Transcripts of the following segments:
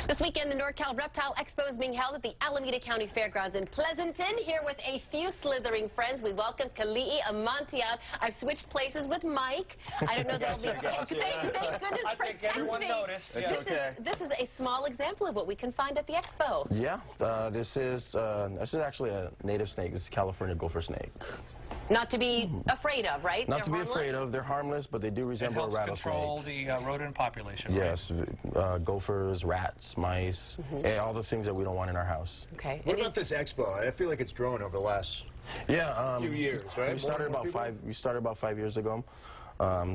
This weekend, the Nor Cal Reptile Expo is being held at the Alameda County Fairgrounds in Pleasanton. Here with a few slithering friends, we welcome Keli'i Amantiad. I've switched places with Mike. I don't know that I'll be... Thank goodness for I think everyone noticed. This is a small example of what we can find at the Expo. Yeah, this is actually a native snake. This is California gopher snake. Not to be afraid of, right? Not to be afraid of. They're harmless, but they do resemble a rattlesnake. It helps control the rodent population, yes, right? Gophers, rats, mice, all the things that we don't want in our house. Okay. What about this expo? I feel like it's grown over the last few years, right? We started about 5 years ago.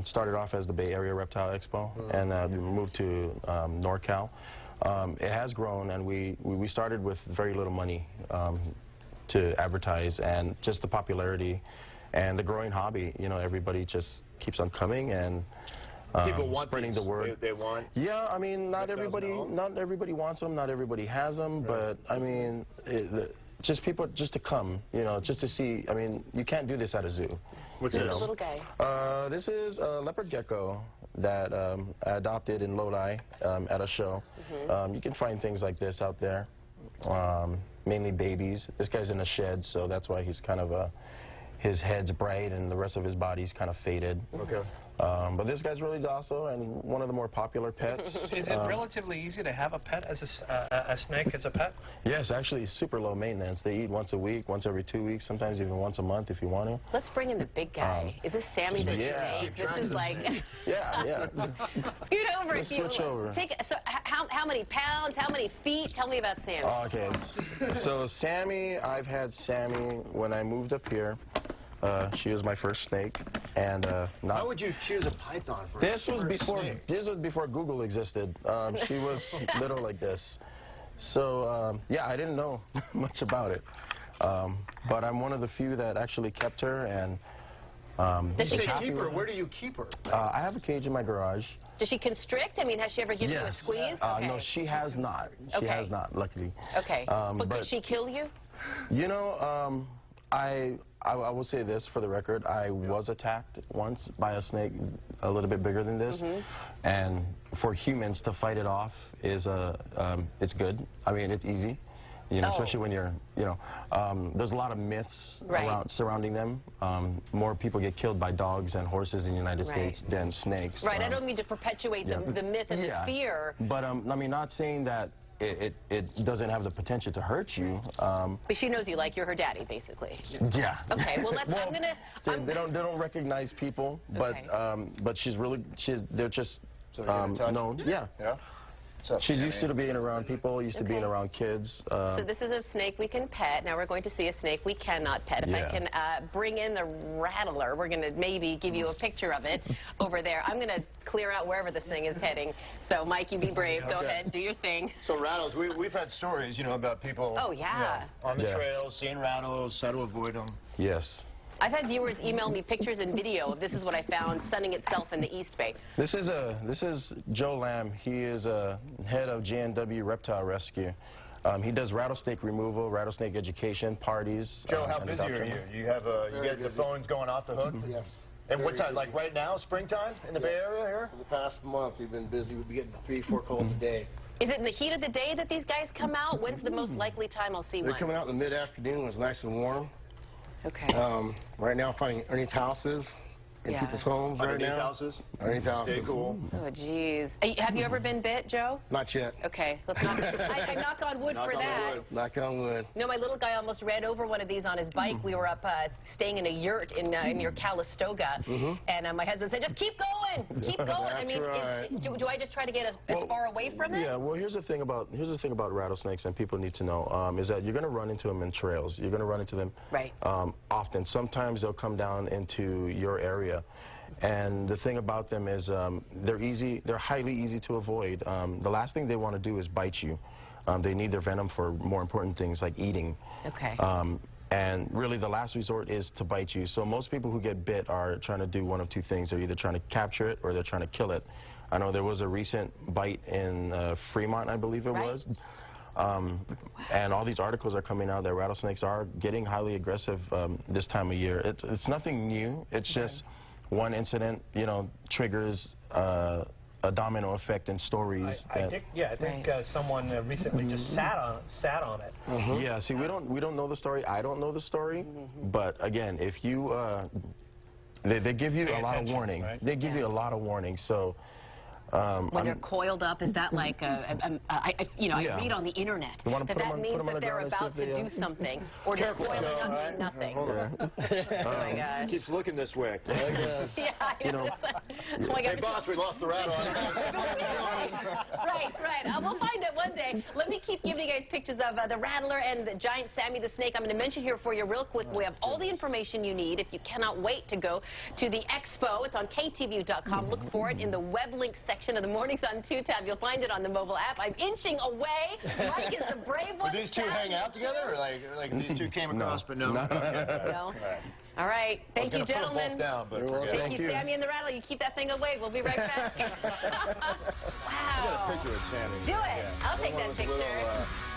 Started off as the Bay Area Reptile Expo, and we moved to Nor Cal. It has grown, and we started with very little money to advertise, and just the popularity and the growing hobby. You know, everybody just keeps on coming and people want spreading the word. They want. Yeah, I mean, not everybody wants them. Not everybody has them, right. But I mean, just people just to come. You know, just to see. I mean, you can't do this at a zoo. What's this little guy? This is a leopard gecko that I adopted in Lodi at a show. You can find things like this out there. Mainly babies. This guy's in a shed, so that's why he's kind of his head's bright and the rest of his body's kind of faded. Okay. But this guy's really docile and one of the more popular pets. Is it relatively easy to have a pet as a snake as a pet? Yes, actually super low maintenance. They eat once a week, once every 2 weeks, sometimes even once a month if you want to. Let's bring in the big guy. Is this Sammy the snake? This is like... Yeah. Scoot over if you... Switch over. So how many pounds, how many feet? Tell me about Sammy. Okay, so Sammy, I've had Sammy when I moved up here. She was my first snake, and How would you choose a python for this was before Google existed. She was little like this, so yeah, I didn't know much about it, but I'm one of the few that actually kept her. And Does she keep her? Where do you keep her? I have a cage in my garage. Does she constrict? I mean, has she ever given you a squeeze? Okay. No, she has not. She has not, luckily. Okay, but could she kill you? You know, I will say this for the record. I was attacked once by a snake a little bit bigger than this, and for humans to fight it off is it's good. I mean, it's easy, you know, especially when you're, you know, there's a lot of myths surrounding them. More people get killed by dogs and horses in the United States than snakes. Right. I don't mean to perpetuate the myth and the fear. But I mean, not saying that it doesn't have the potential to hurt you. But she knows you like you're her daddy, basically. Yeah. Okay. Well, I'm gonna. They don't recognize people, but they're just known. Yeah. She's used to being around people, used to being around kids. So this is a snake we can pet. Now we're going to see a snake we cannot pet. If I can bring in the rattler, we're going to maybe give you a picture of it over there. I'm going to clear out wherever this thing is heading. So Mike, you be brave. Go ahead, do your thing. So rattles, we've had stories, you know, about people on the trails, seeing rattles, how to avoid them. Yes. I've had viewers email me pictures and video of this is what I found sunning itself in the East Bay. This is Joe Lamb. He is head of JNW Reptile Rescue. He does rattlesnake removal, rattlesnake education, parties. Joe, how busy are you? You have you get the phones going off the hook? Yes. And what time? Like right now, springtime in the Bay Area here? For the past month, we've been busy. We've been getting 3-4 calls a day. Is it in the heat of the day that these guys come out? When's the most likely time I'll see one? They're coming out in the mid-afternoon when it's nice and warm. Okay. Right now, finding underneath houses in people's homes right now. Houses? Underneath houses. Stay cool. Oh, geez. Have you ever been bit, Joe? Not yet. Okay. Let's not, I knock on wood for that. Knock on wood. No, my little guy almost ran over one of these on his bike. We were up staying in a yurt near Calistoga, and my husband said, just keep going. Keep going. I mean, do I just try to get as far away from it? Yeah, well, here's the thing about rattlesnakes, and people need to know, is that you're going to run into them in trails. You're going to run into them often. Sometimes they'll come down into your area. And the thing about them is they're highly easy to avoid. The last thing they want to do is bite you. They need their venom for more important things like eating. Okay. And really the last resort is to bite you. So most people who get bit are trying to do one of two things. They're either trying to capture it or they're trying to kill it. I know there was a recent bite in Fremont, I believe it was. And all these articles are coming out that rattlesnakes are getting highly aggressive this time of year. It's nothing new. It's just one incident, you know, triggers a domino effect in stories. I think someone recently just sat on it. Yeah, see, we don't know the story. I don't know the story, but again, if you they give you a lot of warning. Right? They give you a lot of warning. So when they're coiled up, is that like I read on the internet that means that they're about to do something, or does coiling up mean nothing? Oh my gosh. Keeps looking this way. Yeah, I know. Hey boss, we lost the rattle. Right. We'll find it one day. Let me keep giving you guys pictures of the rattler and the giant Sammy the snake. I'm going to mention here for you real quick. We have all the information you need if you cannot wait to go to the expo. It's on KTVU.com. Look for it in the web link section of the Morning Sun 2 tab. You'll find it on the mobile app. I'm inching away. Mike is the brave one. Did these two hang out together, or like these two came across, but no? No. All right. Thank you, gentlemen. Thank you, Sammy and the rattle. You keep that thing away. We'll be right back. Wow. I got a picture of Sammy. Do it. I'll take that picture.